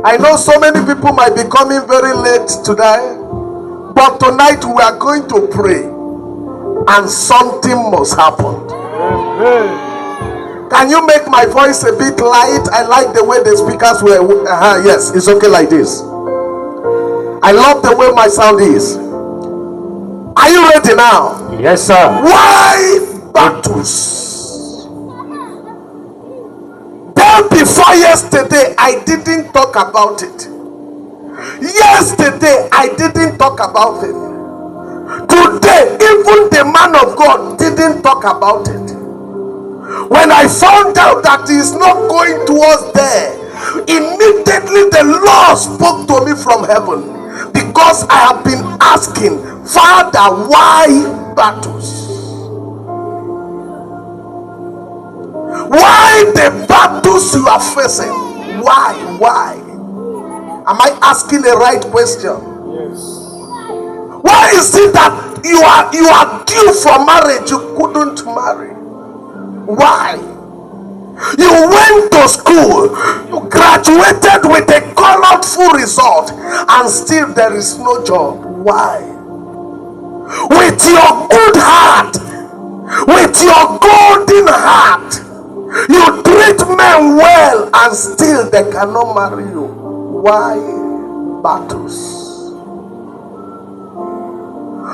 I know so many people might be coming very late today, but tonight we are going to pray and something must happen. Can you make my voice a bit light? I like the way the speakers were. Yes, it's okay like this. I love the way my sound is. Are you ready now? Yes, sir. Why battles? Then before yesterday, I didn't talk about it. Yesterday, I didn't talk about it. Today, even the man of God didn't talk about it. When I found out that he's not going towards there, immediately the Lord spoke to me from heaven, because I have been asking, Father, why battles? Why the battles you are facing? Why? Am I asking the right question? Yes. Why is it that you are due for marriage, you couldn't marry? Why? You went to school, you graduated with a colorful result, and still there is no job. Why? With your good heart, with your golden heart, you treat men well, and still they cannot marry you. Why battles?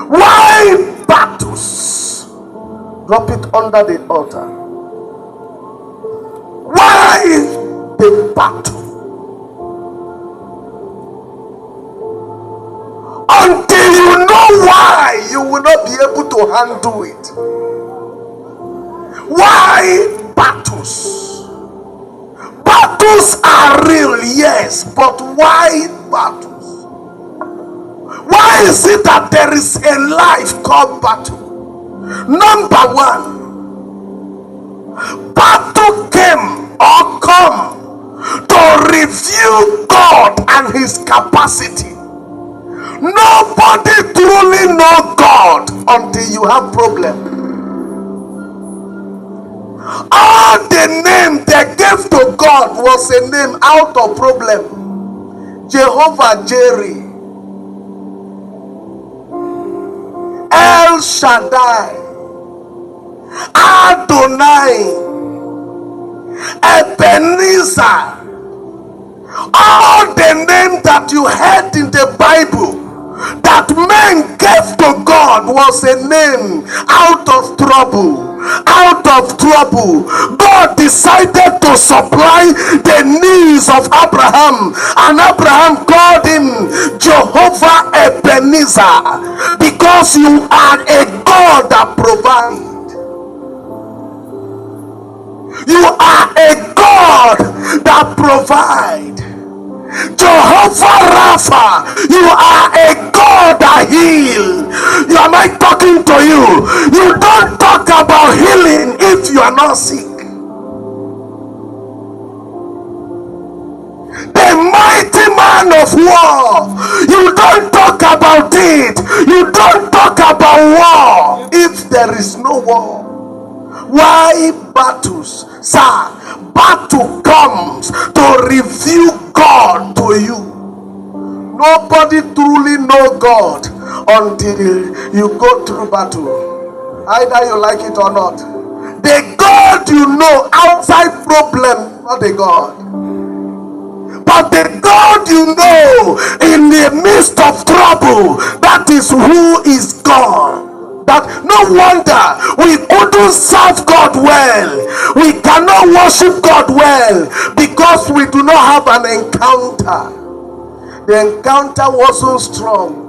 Why battles? Drop it under the altar. Why the battle? Until you know why, you will not be able to handle it. Why battles? Battles are real, yes, but why battles? Why is it that there is a life called battle? Number one, battle came or come to reveal God and his capacity. Nobody truly know God until you have problem. All the name they gave to God was a name out of problem. Jehovah Jireh, El Shaddai, Adonai, Ebenezer. All the names that you heard in the Bible that men gave to God was a name out of trouble. Out of trouble, God decided to supply the needs of Abraham, and Abraham called him Jehovah Ebenezer, because you are a God that provides. You are a God that provides. Jehovah Rapha, you are a God that heals. Am I talking to you? You don't talk about healing if you are not sick. The mighty man of war, you don't talk about it. You don't talk about war if there is no war. Why battles? Sir, battle comes to reveal God to you. Nobody truly know God until you go through battle. Either you like it or not. The God you know outside problem, not the God. But the God you know in the midst of trouble, that is who is God. That no wonder we couldn't serve God well. We cannot worship God well because we do not have an encounter. The encounter wasn't strong.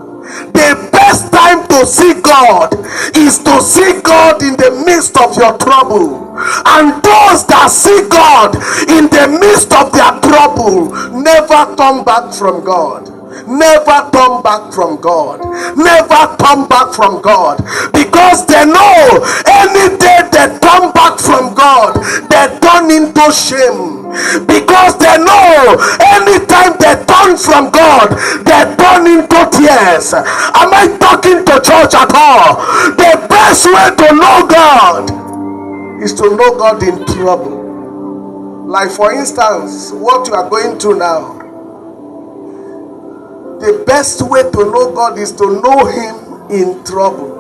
The best time to see God is to see God in the midst of your trouble. And those that see God in the midst of their trouble never turn back from God. Never turn back from God. Never turn back from God. Because they know any day they turn back from God, they turn into shame. Because they know anytime they turn from God, they turn into tears. Am I talking to church at all? The best way to know God is to know God in trouble. Like for instance, what you are going through now. The best way to know God is to know him in trouble.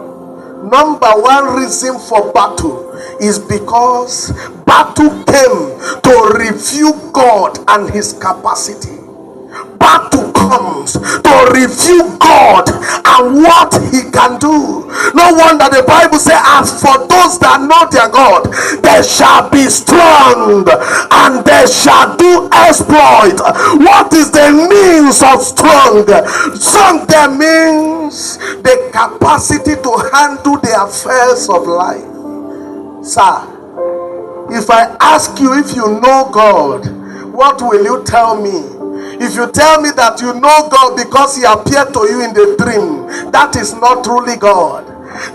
Number one reason for battle is because battle came to review God and his capacity. Battle comes to review God and what he can do. No wonder the Bible says, as for those that know their God, they shall be strong and they shall do exploit. What is the means of strong? Strong there means the capacity to handle the affairs of life. Sir, if I ask you if you know God, what will you tell me? If you tell me that you know God because he appeared to you in the dream, that is not truly God.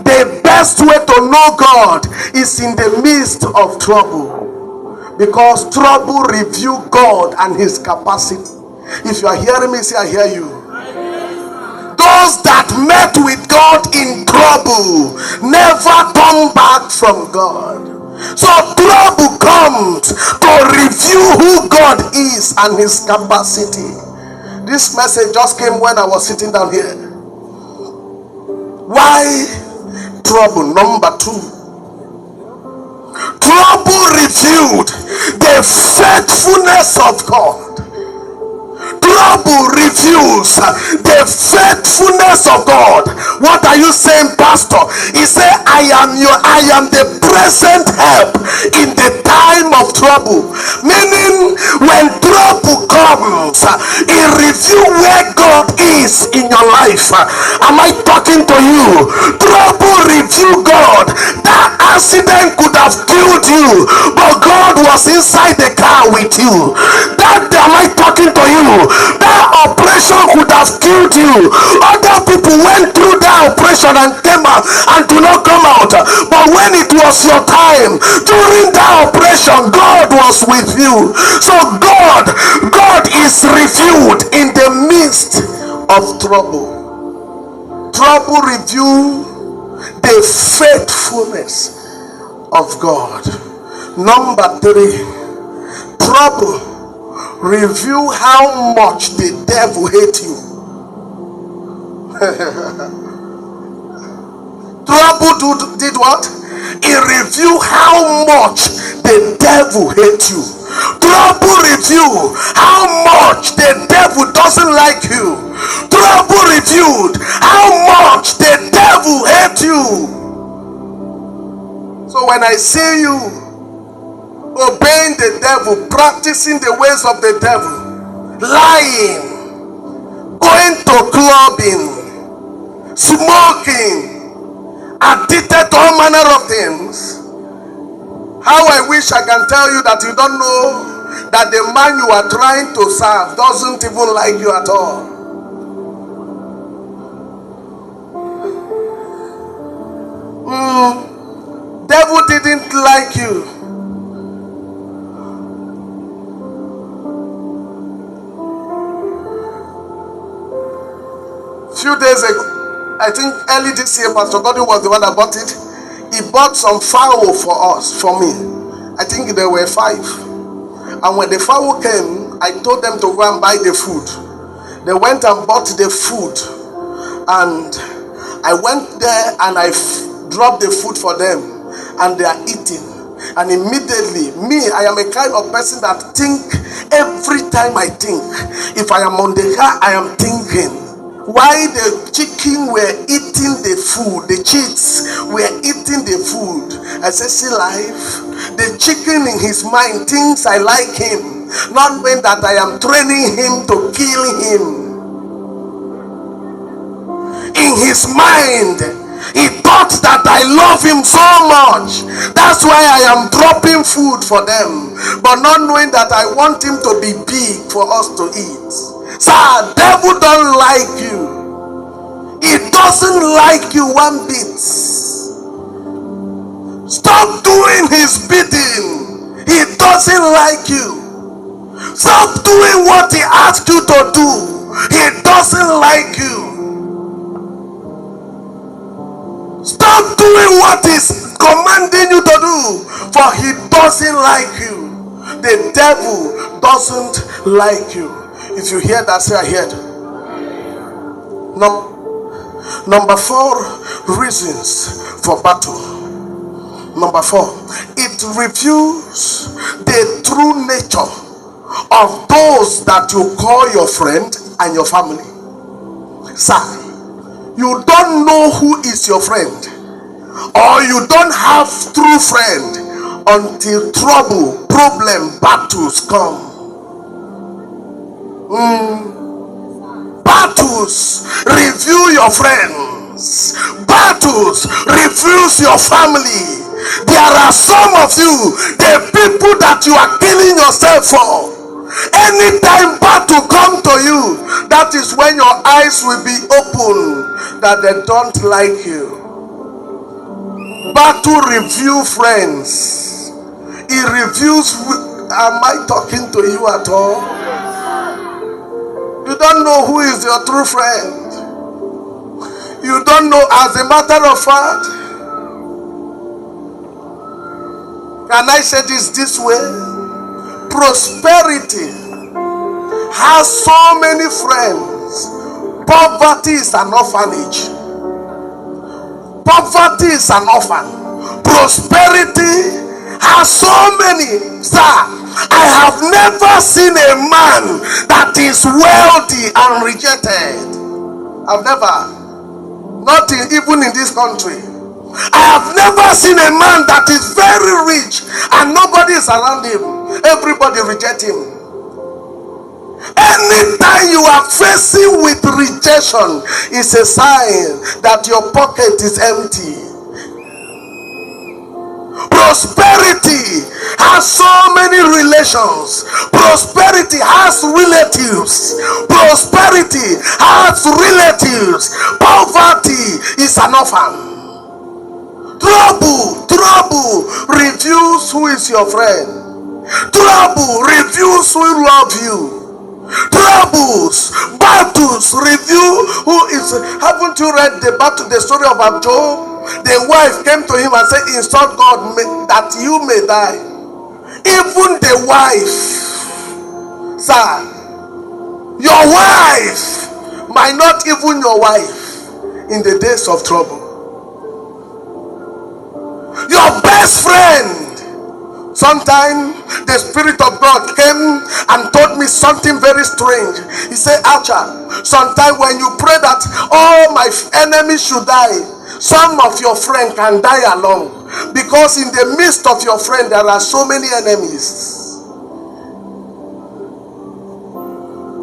The best way to know God is in the midst of trouble, because trouble reveals God and his capacity. If you are hearing me, say I hear you. Those that met with God in trouble never come back from God. So trouble comes to review who God is and his capacity. This message just came when I was sitting down here. Why trouble? Number two, trouble revealed the faithfulness of God. Trouble reveals the faithfulness of God. What are you saying, Pastor? He said, I am the present help in the time of trouble. Meaning, when trouble comes, it reveals where God is in your life. Am I talking to you? Trouble reveals God. That accident could have killed you, but God was inside the car with you. Am I talking to you? That operation could have killed you. Other people went through that operation and came out and do not come out. But when it was your time, during that operation, God was with you. So God is revealed in the midst of trouble. Trouble reveals the faithfulness of God. Number three, trouble reveal how much the devil hates you. Trouble did what? It revealed how much the devil hates you. Trouble revealed how much the devil doesn't like you. Trouble revealed how much the devil hates you. So when I see you obeying the devil, practicing the ways of the devil, lying, going to clubbing, smoking, addicted to all manner of things, how I wish I can tell you that you don't know that the man you are trying to serve doesn't even like you at all. Devil didn't like you. Few days ago, I think early this year, Pastor Godwin was the one that bought it. He bought some fowl for me. I think there were 5. And when the fowl came, I told them to go and buy the food. They went and bought the food. And I went there and I dropped the food for them. And they are eating. And immediately, I am a kind of person that think every time I think. If I am on the car, I am thinking. Why the chicken were eating the food, the chicks were eating the food. I said, see life. The chicken in his mind thinks I like him, not knowing that I am training him to kill him. In his mind, he thought that I love him so much. That's why I am dropping food for them, but not knowing that I want him to be big for us to eat. Sir, devil don't like you. He doesn't like you one bit. Stop doing his bidding. He doesn't like you. Stop doing what he asked you to do. He doesn't like you. Stop doing what he's commanding you to do, for he doesn't like you. The devil doesn't like you. If you hear that, say I heard. Number 4 reasons for battle. Number 4, it reveals the true nature of those that you call your friend and your family. Sir, you don't know who is your friend, or you don't have true friend until trouble, problem, battles come. Battles reveal your friends. Battles reveals your family. There are some of you, the people that you are killing yourself for. Anytime battle come to you, that is when your eyes will be open that they don't like you. Battle review friends. It reviews. Am I talking to you at all? You don't know who is your true friend. You don't know. As a matter of fact, can I say this way? Prosperity has so many friends. Poverty is an orphanage. Poverty is an orphan. Prosperity has so many. Sir, I have never seen a man that is wealthy and rejected. I've never. Not even in this country. I have never seen a man that is very rich and nobody is around him. Everybody reject him. Anytime you are facing with rejection, it's a sign that your pocket is empty. Prosperity has so many relations. Prosperity has relatives. Prosperity has relatives. Poverty is an orphan. Trouble reveals who is your friend. Trouble reveals who love you. Troubles, battles reveal who is. Haven't you read the story of Job? The wife came to him and said, insult God that you may die. Even the wife, sir, your wife might not even your wife in the days of trouble. Your best friend. Sometime the Spirit of God came and told me something very strange. He said, Acha, sometime when you pray that all my enemies should die, some of your friends can die along, because in the midst of your friend there are so many enemies.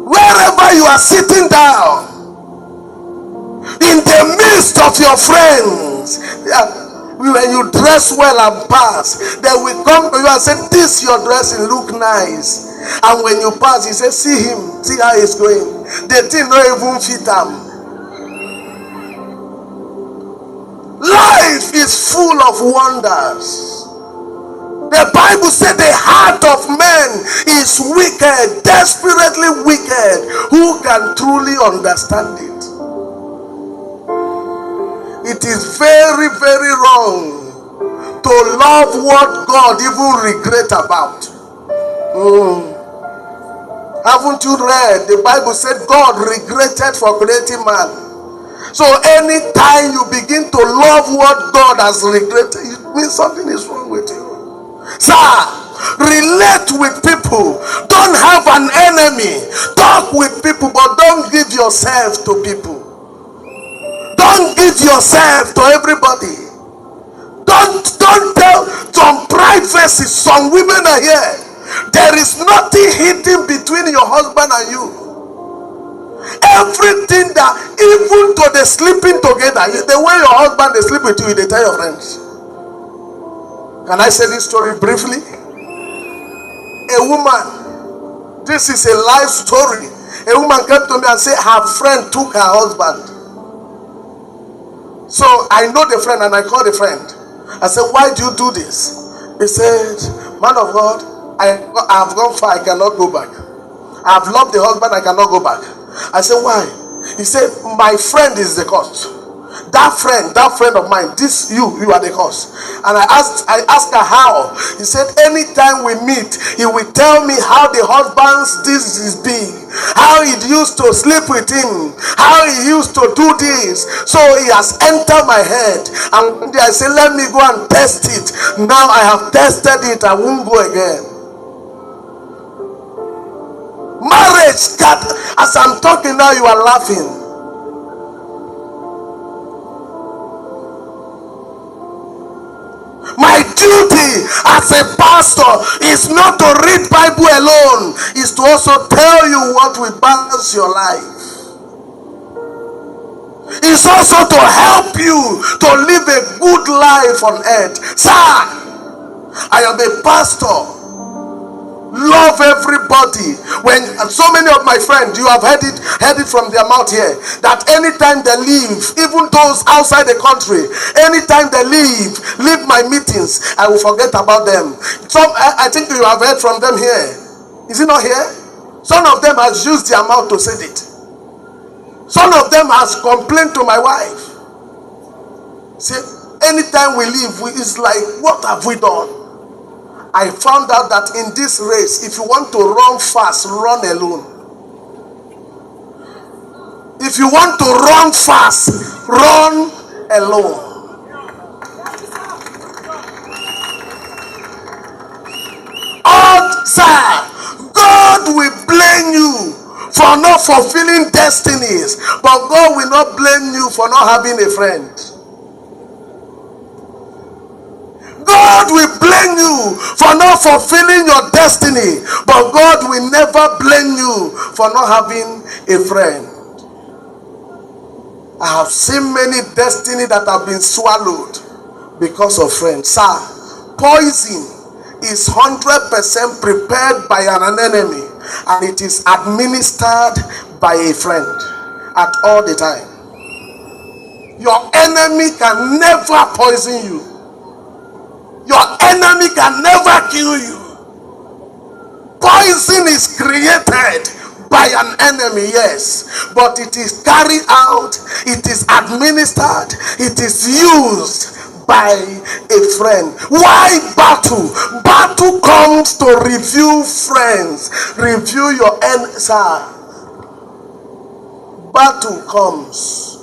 Wherever you are sitting down, in the midst of your friends, when you dress well and pass, they will come to you and say, this your dressing look nice. And when you pass, you say, see him, see how he's going. The thing not even fit him. Life is full of wonders. The Bible said the heart of man is wicked, desperately wicked. Who can truly understand it? It is very, very wrong to love what God even regret about. Haven't you read? The Bible said God regretted for creating man. So anytime you begin to love what God has regretted, it means something is wrong with you. Sir, relate with people. Don't have an enemy. Talk with people, but don't give yourself to people. Don't give yourself to everybody. Don't tell some privacy. Some women are here. There is nothing hidden between your husband and you. Everything that, even to the sleeping together, the way your husband they sleep with you, they tell your friends. Can I say this story briefly? A woman, this is a life story. A woman came to me and said her friend took her husband. So I know the friend and I called the friend. I said, why do you do this? He said, man of God, I have gone far, I cannot go back. I have loved the husband, I cannot go back. I said, why? He said, my friend is the cause. That friend of mine, this you are the cause. And I asked her how. He said anytime we meet, he will tell me how the husband's this is big, how he used to sleep with him, how he used to do this. So he has entered my head, and I say let me go and test it. Now I have tested it, I won't go again. Marriage, God, as I'm talking now, you are laughing. My duty as a pastor is not to read Bible alone, is to also tell you what will balance your life. It's also to help you to live a good life on earth. Sir, I am a pastor. Love everybody. When so many of my friends, you have heard it from their mouth here, that anytime they leave, even those outside the country, anytime they leave my meetings, I will forget about them. Some, I think you have heard from them here. Is it not here? Some of them has used their mouth to say it. Some of them has complained to my wife. See, anytime we leave, it's like, what have we done? I found out that in this race, if you want to run fast, run alone. If you want to run fast, run alone. Sir, God will blame you for not fulfilling destinies, but God will not blame you for not having a friend. God will blame you for not fulfilling your destiny, but God will never blame you for not having a friend. I have seen many destinies that have been swallowed because of friends. Sir, poison is 100% prepared by an enemy, and it is administered by a friend at all the time. Your enemy can never poison you. Your enemy can never kill you. Poison is created by an enemy, yes, but it is carried out, it is administered, it is used by a friend. Why battle? Battle comes to review friends, review your sir. Battle comes.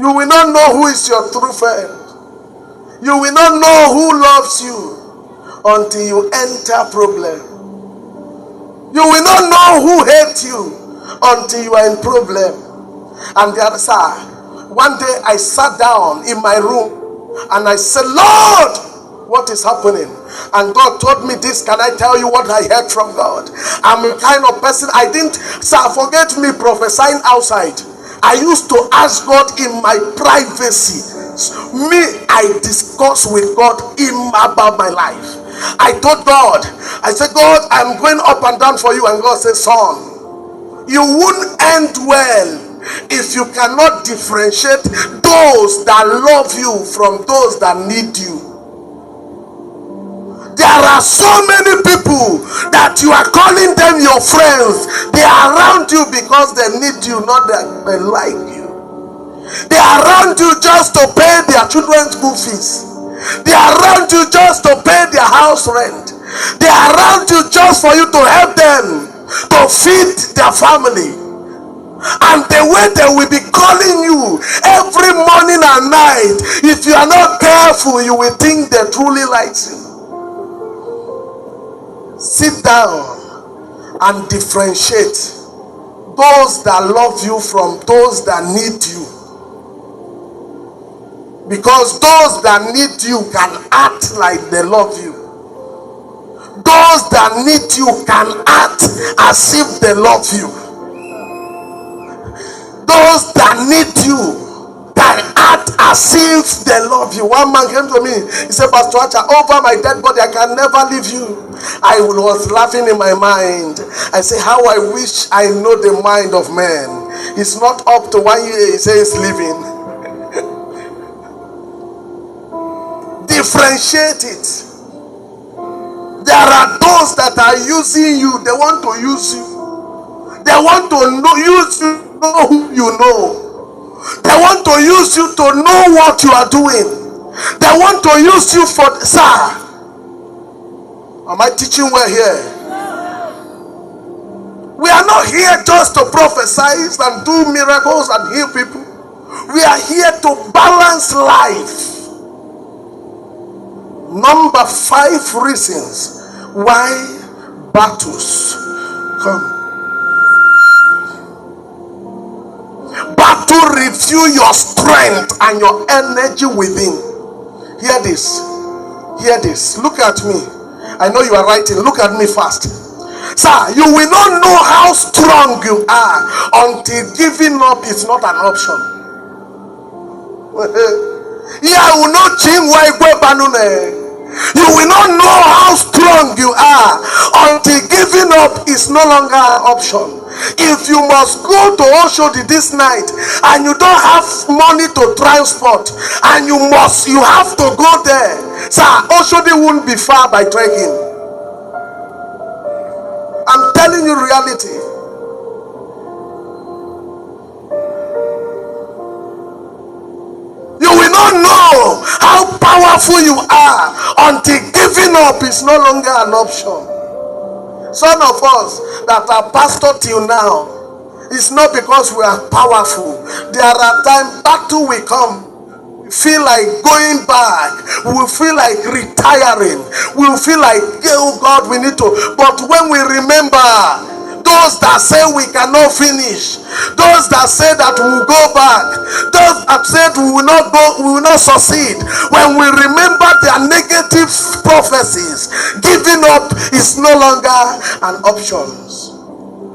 You will not know who is your true friend. You will not know who loves you until you enter problem. You will not know who hates you until you are in problem. And the other side, one day I sat down in my room and I said, Lord, what is happening? And God told me this. Can I tell you what I heard from God? I'm a kind of person, I didn't, sir, forget me prophesying outside. I used to ask God in my privacy. Me, I discuss with God about my life. I told God, I said, God, I'm going up and down for you. And God said, son, you won't end well if you cannot differentiate those that love you from those that need you. There are so many people that you are calling them your friends. They are around you because they need you, not that they like you. They are around you just to pay their children's school fees. They are around you just to pay their house rent. They are around you just for you to help them to feed their family. And the way they will be calling you every morning and night, if you are not careful, you will think they truly like you. Sit down and differentiate those that love you from those that need you. Because those that need you can act like they love you. Those that need you can act as if they love you. Those that need you can act as if they love you. One man came to me. He said, Pastor Acha, over my dead body, I can never leave you. I was laughing in my mind. I say, how I wish I know the mind of man. It's not up to 1 year, he says, living. Differentiate it. There are those that are using you. They want to use you. They want to know, use you, know who you know. They want to use you to know what you are doing. They want to use you for, sir. Am I teaching well here? We are not here just to prophesy and do miracles and heal people. We are here to balance life. Number 5 reasons why battles come. Battle review your strength and your energy within. Hear this. Hear this. Look at me. I know you are writing. Look at me fast. Sir, you will not know how strong you are until giving up is not an option. You will not know how strong you are until giving up is no longer an option. If you must go to Oshodi this night and you don't have money to transport and you have to go there, sir, Oshodi won't be far by trekking. I'm telling you reality. You will not know how powerful you are until giving up is no longer an option. Some of us that are pastor till now, it's not because we are powerful. There are times battle will come. We feel like going back. We will feel like retiring. We will feel like, oh God, we need to. But when we remember, those that say we cannot finish, those that say that we will go back, those that said we will not go, we will not succeed, when we remember their negative prophecies, giving up is no longer an option.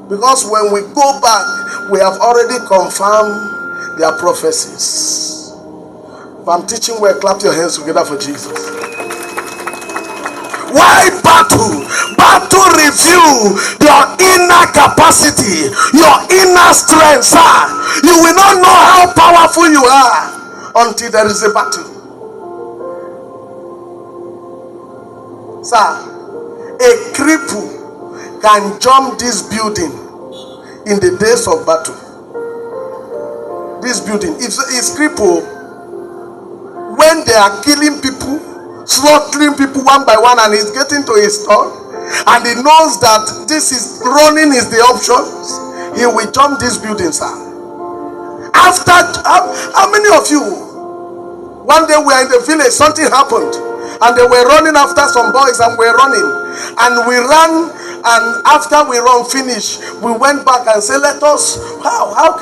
Because when we go back, we have already confirmed their prophecies. If I'm teaching well, clap your hands together for Jesus. Why battle? Battle review your inner capacity, your inner strength, sir. You will not know how powerful you are until there is a battle. Sir, a cripple can jump this building in the days of battle. This building, if it's cripple, when they are killing people, slaughtering people one by one, and he's getting to his store, and he knows that this is running is the options, he will jump this building, sir. After how many of you, one day we are in the village, something happened, and they were running after some boys, and we're running, and we ran, and after we run finish, we went back and said, let us, how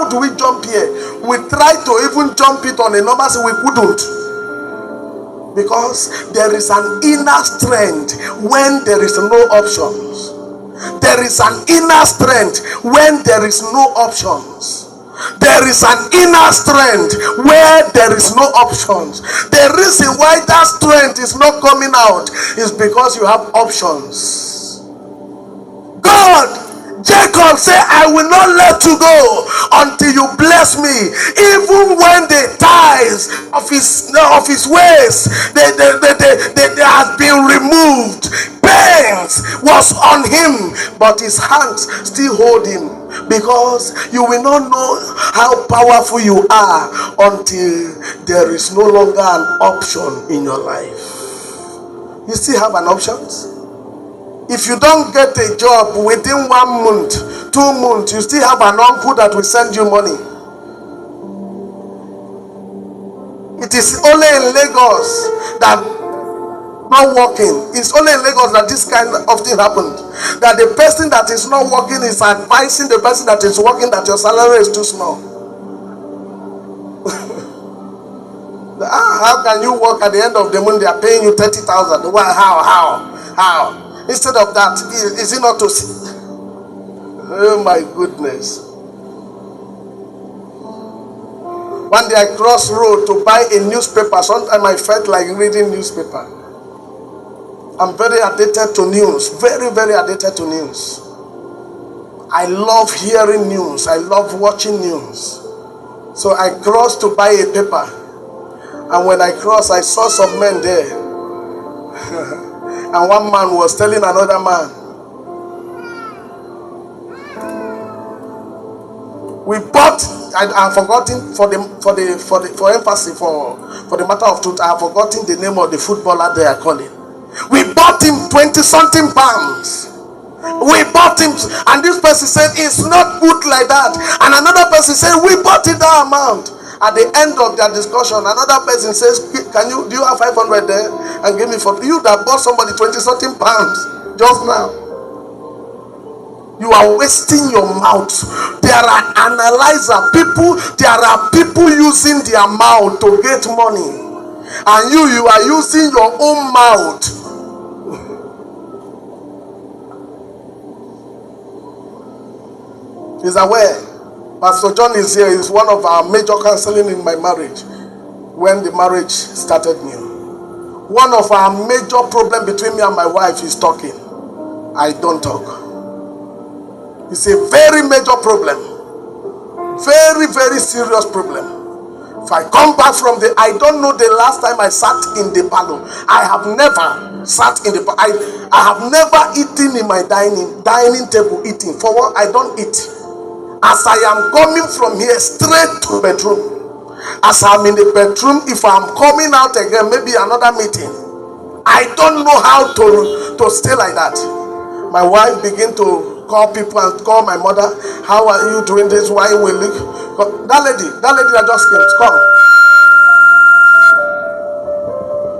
do we jump here? We tried to even jump it on a number, so we couldn't. Because there is an inner strength when there is no options. There is an inner strength when there is no options. There is an inner strength where there is no options. The reason why that strength is not coming out is because you have options. God, Jacob said, I will not let you go until you bless me. Even when the ties of his waist they have been removed, pains was on him, but his hands still hold him. Because you will not know how powerful you are until there is no longer an option in your life. You still have an option. If you don't get a job within 1 month, 2 months, you still have an uncle that will send you money. It is only in Lagos that not working. It's only in Lagos that this kind of thing happened. That the person that is not working is advising the person that is working that your salary is too small. How can you work at the end of the month? They are paying you 30,000. How? Instead of that, is it not to see? Oh my goodness. One day I crossed road to buy a newspaper. Sometimes I felt like reading newspaper. I'm very addicted to news. Very, very addicted to news. I love hearing news. I love watching news. So I crossed to buy a paper. And when I crossed, I saw some men there. And one man was telling another man, We bought. I've forgotten for emphasis for the matter of truth. I have forgotten the name of the footballer they are calling. We bought him 20 something pounds. We bought him, and this person said it's not good like that, and another person said we bought it that amount. At the end of their discussion, another person says, do you have 500 there? And give me for you that bought somebody 20 something pounds just now. You are wasting your mouth. There are there are people using their mouth to get money, and you are using your own mouth. He's aware. Pastor John is here. He's one of our major counseling in my marriage when the marriage started new. One of our major problem between me and my wife is talking. I don't talk. It's a very major problem. Very, very serious problem. If I come back from I don't know the last time I sat in the parlor. I have never sat in the I have never eaten in my dining table eating. For what? I don't eat. As I am coming from here straight to bedroom, as I'm in the bedroom, if I'm coming out again, maybe another meeting, I don't know how to stay like that. My wife begin to call people and call my mother. How are you doing this? Why will you? That lady that just came, come.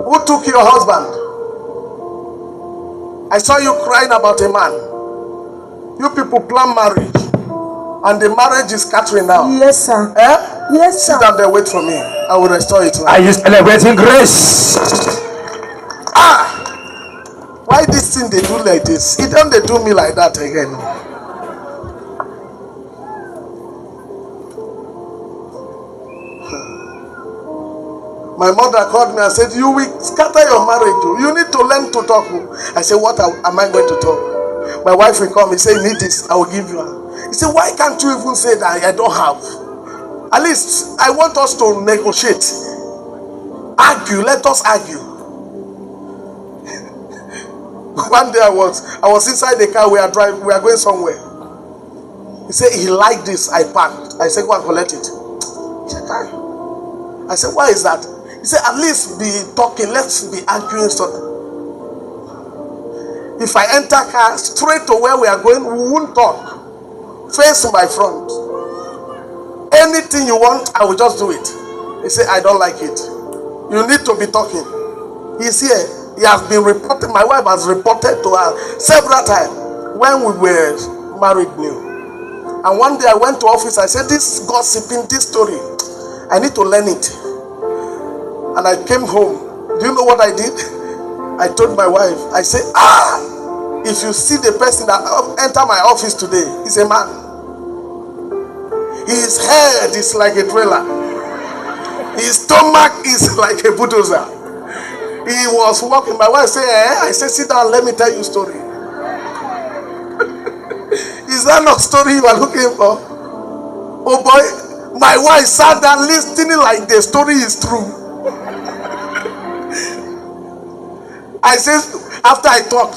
Who took your husband? I saw you crying about a man. You people plan marriage, and the marriage is scattering now. Yes, sir. Yes, sir. Sit down there, wait for me. I will restore it. Are you celebrating grace? Why this thing they do like this? It don't they do me like that again? My mother called me and said, you will scatter your marriage. You need to learn to talk. I said, what am I going to talk? My wife will come and say, need this, I will give you. He said, why can't you even say that I don't have? At least I want us to negotiate. Argue, let us argue. One day I was inside the car, we are going somewhere. He said he liked this, I packed. I said, go and collect it. I said, why is that? He said, at least be talking, let's be arguing. If I enter car straight to where we are going, we won't talk. Face my front. Anything you want, I will just do it. He said, I don't like it. You need to be talking. He's here. He has been reported. My wife has reported to her several times when we were married new. And one day I went to office. I said, this gossiping, this story, I need to learn it. And I came home. Do you know what I did? I told my wife, I said, if you see the person that enter my office today, he's a man. His head is like a trailer. His stomach is like a bulldozer. He was walking. My wife said, I said, sit down, let me tell you a story. Is that not story you are looking for? Oh boy, my wife sat down listening like the story is true. I said, after I talk,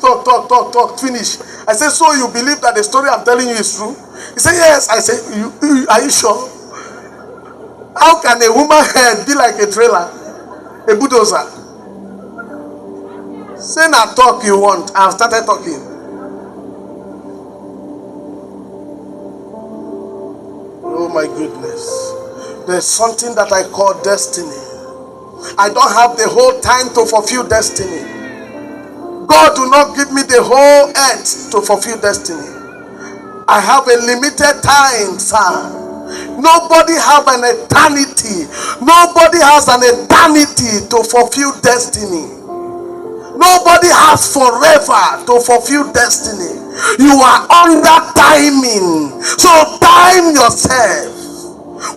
finish. I said, so you believe that the story I'm telling you is true? He said, yes. I said, are you sure? How can a woman's head be like a trailer, a bulldozer? Say now talk you want. I've started talking. Oh my goodness. There's something that I call destiny. I don't have the whole time to fulfill destiny. God do not give me the whole earth to fulfill destiny. I have a limited time, sir. Nobody have an eternity. Nobody has an eternity to fulfill destiny. Nobody has forever to fulfill destiny. You are under timing. So time yourself.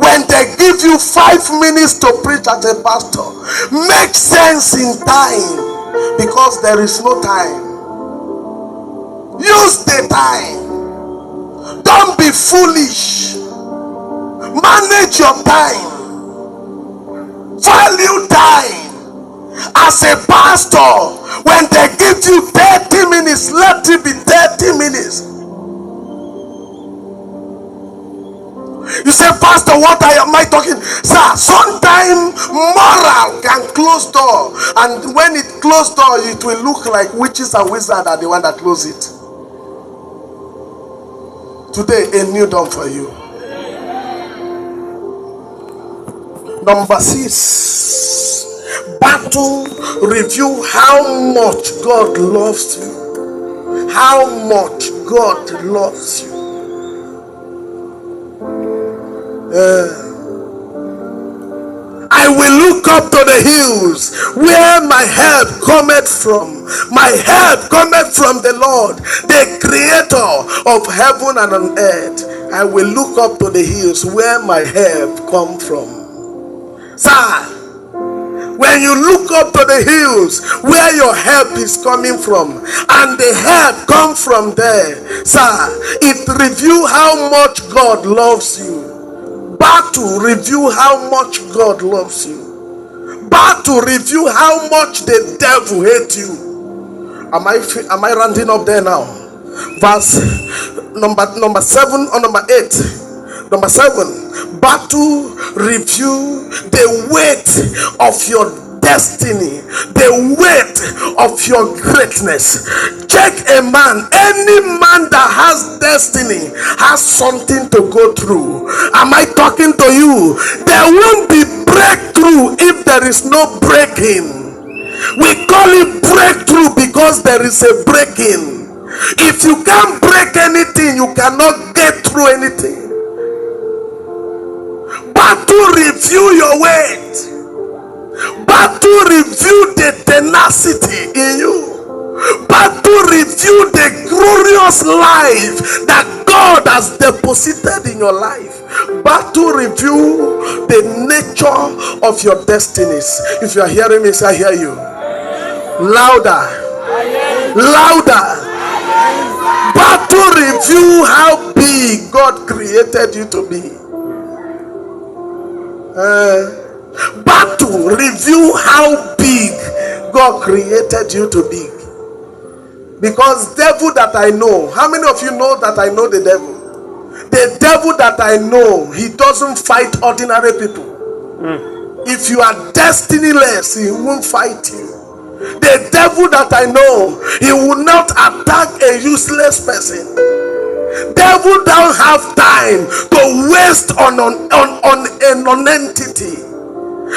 When they give you 5 minutes to preach as a pastor, make sense in time. Because there is no time. Use the time. Don't be foolish. Manage your time. Value time. As a pastor, when they give you 30 minutes, let it be 30 minutes. You say, Pastor, what am I talking? Sir, sometimes moral can close door, and when it close door, it will look like witches and wizards are the one that close it. Today, a new dawn for you. Number 6, battle review how much God loves you. How much God loves you. I will look up to the hills where my help cometh from. My help cometh from the Lord, the creator of heaven and on earth. I will look up to the hills where my help come from. Sir, when you look up to the hills where your help is coming from, and the help comes from there, sir, it reviews how much God loves you. Battle review how much God loves you. Battle review how much the devil hates you. Am I rounding up there now? Verse number 7 or number 8. Number 7. Battle review the weight of your destiny, the weight of your greatness. Check a man. Any man that has destiny has something to go through. Am I talking to you? There won't be breakthrough if there is no breaking. We call it breakthrough because there is a breaking. If you can't break anything, you cannot get through anything. Battle review your weight. Battle review the tenacity in you. Battle review the glorious life that God has deposited in your life. Battle review the nature of your destinies. If you are hearing me, say I hear you. Louder. Louder. Battle review how big God created you to be. Battle review how big God created you to be. Because devil that I know, how many of you know that I know the devil? The devil that I know, he doesn't fight ordinary people. If you are destinyless, he won't fight you. The devil that I know, he will not attack a useless person. Devil don't have time to waste on a non-entity.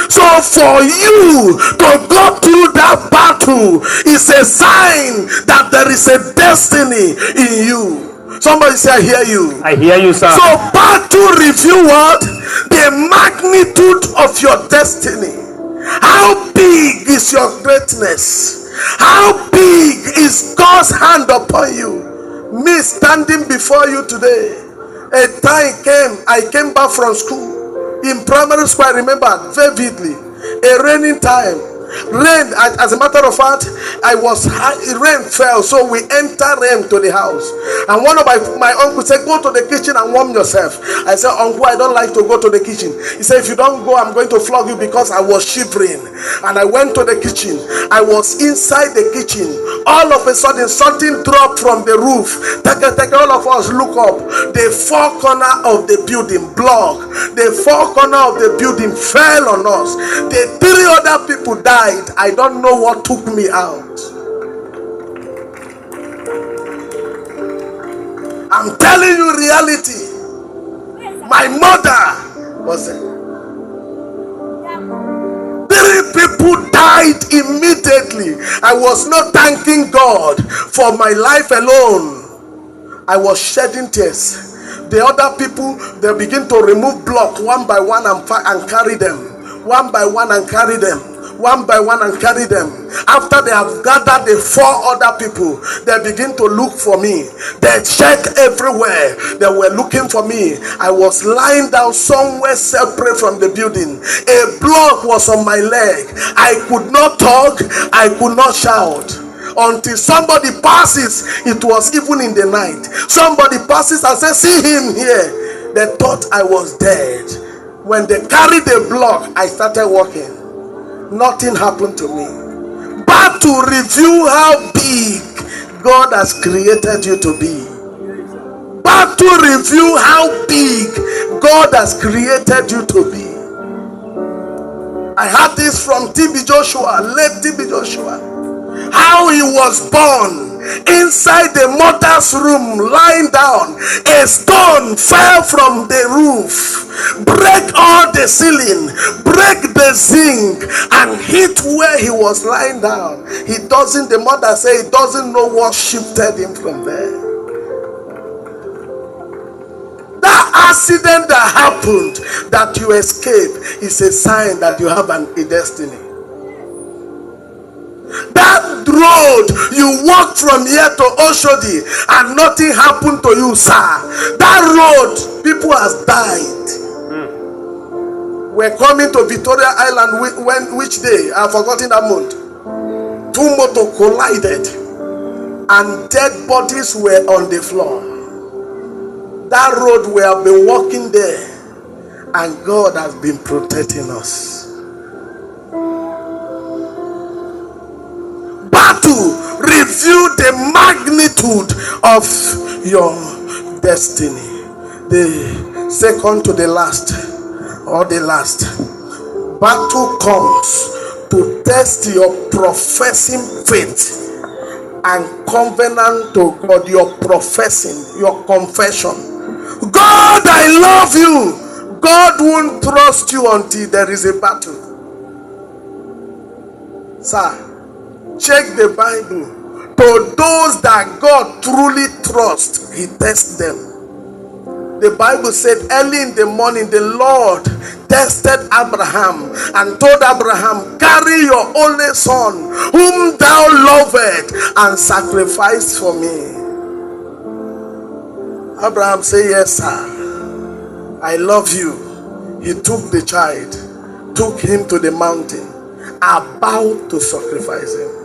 So for you to go through that battle is a sign that there is a destiny in you. Somebody say I hear you. I hear you, sir. So battle review what? The magnitude of your destiny. How big is your greatness? How big is God's hand upon you? Me standing before you today, a time came, I came back from school. In primary school, I remember vividly a raining time. Rain, as a matter of fact, rain fell, so we entered rain to the house. And one of my uncle said, go to the kitchen and warm yourself. I said, uncle, I don't like to go to the kitchen. He said, if you don't go, I'm going to flog you, because I was shivering. And I went to the kitchen. I was inside the kitchen. All of a sudden, something dropped from the roof. All of us look up. The four corner of the building block. The four corner of the building fell on us. The 3 other people died. I don't know what took me out. I'm telling you reality. My mother was there. 3 people died immediately. I was not thanking God for my life alone. I was shedding tears. The other people, they begin to remove blocks one by one and carry them. One by one and carry them. One by one and carry them. After they have gathered the 4 other people, they begin to look for me. They check everywhere. They were looking for me. I was lying down somewhere separate from the building. A block was on my leg. I could not talk. I could not shout. Until somebody passes. It was even in the night. Somebody passes and says, see him here. They thought I was dead. When they carried the block, I started walking. Nothing happened to me. But to review how big God has created you to be. But to review how big God has created you to be. I heard this from TB Joshua, late TB Joshua, how he was born inside the mother's room, lying down. A stone fell from the roof, break all the ceiling, break the zinc, and hit where he was lying down. The mother said he doesn't know what shifted him from there. That accident that happened, that you escaped, is a sign that you have a destiny. That road you walked from here to Oshodi and nothing happened to you, sir. That road, people has died. We're coming to Victoria Island which day? I've forgotten that month. 2 motor collided and dead bodies were on the floor. That road we have been walking there, and God has been protecting us. Battle, review the magnitude of your destiny. The second to the last, or the last, battle comes to test your professing faith and covenant to God. Your professing, your confession. God, I love you. God won't trust you until there is a battle. Sir, check the Bible. To those that God truly trusts, he tests them. The Bible said early in the morning the Lord tested Abraham and told Abraham, carry your only son whom thou lovest and sacrifice for me. Abraham said, yes sir, I love you. He took the child, took him to the mountain, about to sacrifice him.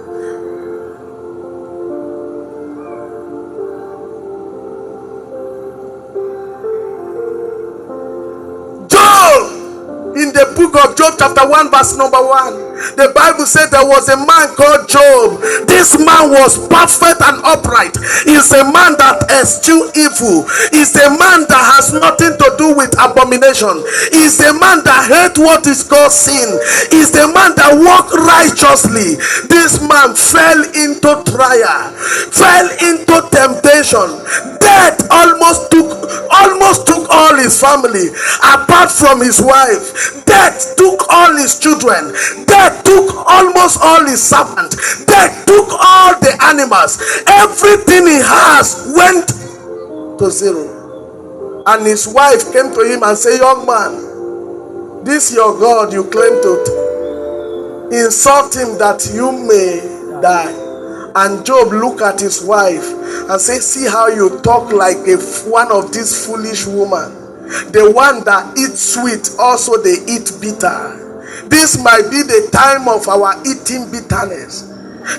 In the book of Job chapter 1 verse number 1, the Bible said there was a man called Job. This man was perfect and upright. He's a man that eschews evil. He's a man that has nothing to do with abomination. He's a man that hates what is called sin. He's the man that walks righteously. This man fell into trial, fell into temptation. Death almost took all his family, apart from his wife. Death took all his children. Death took almost all his servants. Death took all the animals. Everything he has went to zero. And his wife came to him and said, young man, this your God you claim to insult him that you may die. And Job looked at his wife and said, see how you talk like one of these foolish women. The one that eats sweet, also they eat bitter. This might be the time of our eating bitterness.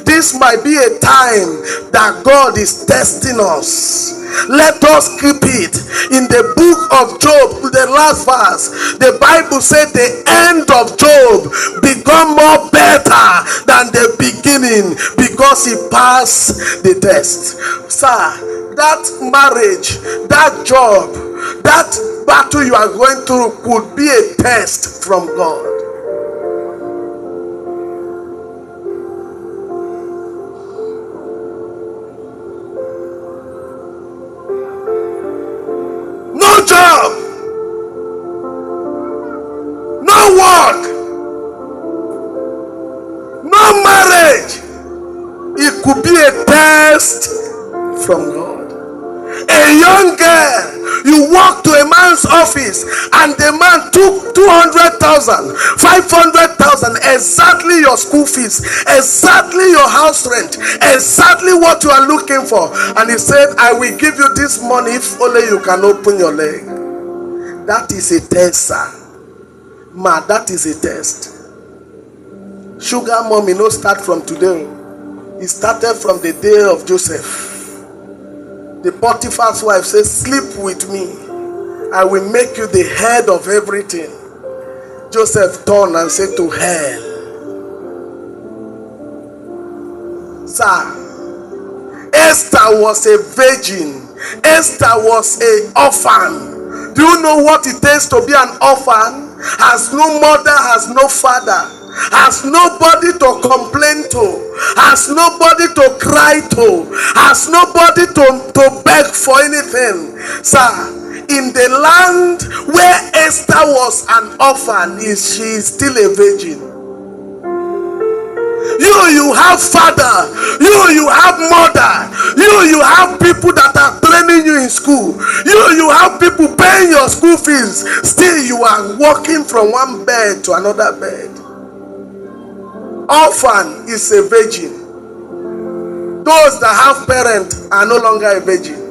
This might be a time that God is testing us. Let us keep it. In the book of Job, the last verse, the Bible said the end of Job become more better than the beginning because he passed the test. Sir, that marriage, that job, that battle you are going through could be a test from God. No job, no work, no marriage. It could be a test from God. A young girl, you walk to a man's office and the man took 200,000, 500,000, exactly your school fees, exactly your house rent, exactly what you are looking for, and he said, I will give you this money if only you can open your leg. That is a test, sir. Ma, that is a test. Sugar mommy no start from today. It started from the day of Joseph. The Potiphar's wife says, sleep with me. I will make you the head of everything. Joseph turned and said, to hell. Sir, Esther was a virgin. Esther was an orphan. Do you know what it takes to be an orphan? Has no mother, has no father, has nobody to complain to, has nobody to cry to, has nobody to beg for anything. Sir, in the land where Esther was an orphan, she is still a virgin. You have father, you have mother, you have people that are training you in school, you have people paying your school fees, still you are walking from one bed to another bed. Orphan is a virgin. Those that have parents are no longer a virgin.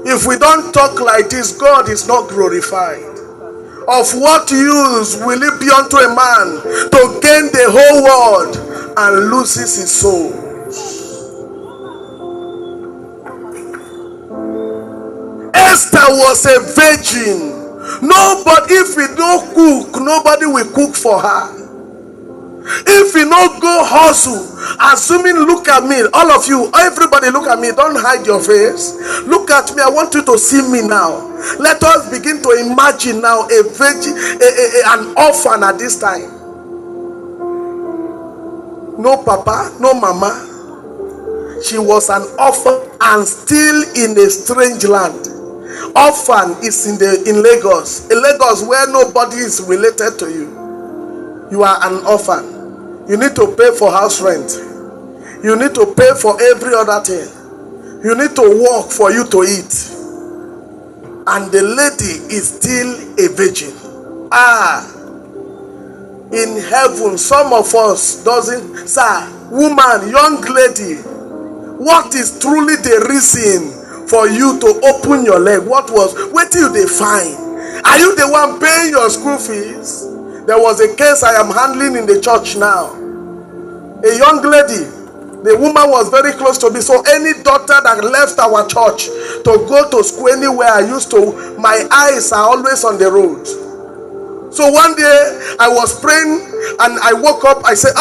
If we don't talk like this, God is not glorified. Of what use will it be unto a man to gain the whole world and loses his soul? Esther was a virgin. Nobody, if we don't cook, nobody will cook for her. If you not go hustle, assuming, look at me, all of you, everybody look at me, don't hide your face. Look at me, I want you to see me now. Let us begin to imagine now a virgin, an orphan at this time. No papa, no mama. She was an orphan and still in a strange land. Orphan is in Lagos. In Lagos where nobody is related to you. You are an orphan. You need to pay for house rent. You need to pay for every other thing. You need to work for you to eat. And the lady is still a virgin. In heaven, some of us doesn't. Sir, woman, young lady, what is truly the reason for you to open your leg? What till they find? Are you the one paying your school fees? There was a case I am handling in the church now. A young lady, the woman was very close to me. So any daughter that left our church to go to school anywhere, my eyes are always on the road. So one day I was praying and I woke up. I said,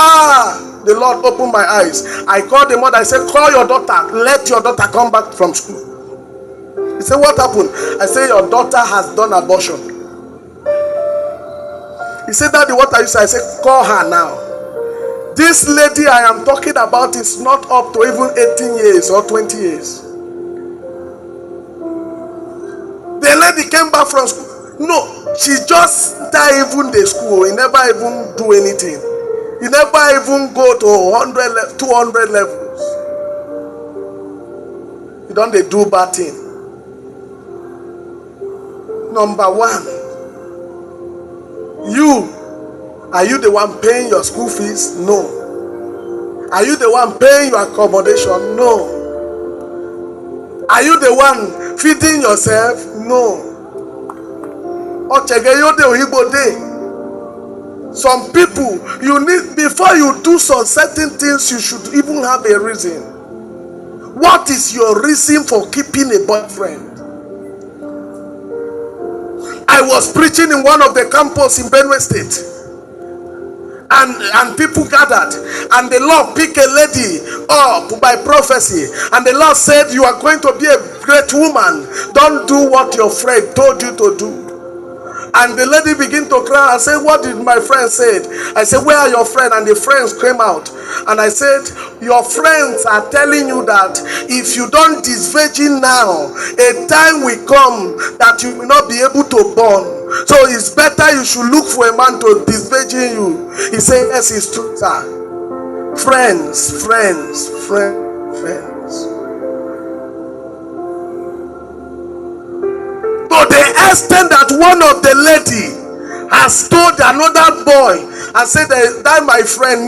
the Lord opened my eyes. I called the mother. I said, call your daughter. Let your daughter come back from school. He said, what happened? I said, your daughter has done abortion. He said, Daddy, what are you saying? I said, call her now. This lady I am talking about is not up to even 18 years or 20 years. The lady came back from school. No, she just started even the school. He never even do anything. He never even go to 100, 200 levels. He don't do bad thing. Number one, are you the one paying your school fees? No. Are you the one paying your accommodation? No. Are you the one feeding yourself? No. Some people, you need, before you do some certain things, you should even have a reason. What is your reason for keeping a boyfriend? I was preaching in one of the campus in Benue State, and people gathered, and the Lord picked a lady up by prophecy, and the Lord said, you are going to be a great woman. Don't do what your friend told you to do. And the lady began to cry. I said, what did my friend say? I said, where are your friends? And the friends came out. And I said, your friends are telling you that if you don't disvirgin now, a time will come that you will not be able to born. So it's better you should look for a man to disvirgin you. He said, yes, it's true, sir. Friends. To the extent that one of the lady has told another boy and said that my friend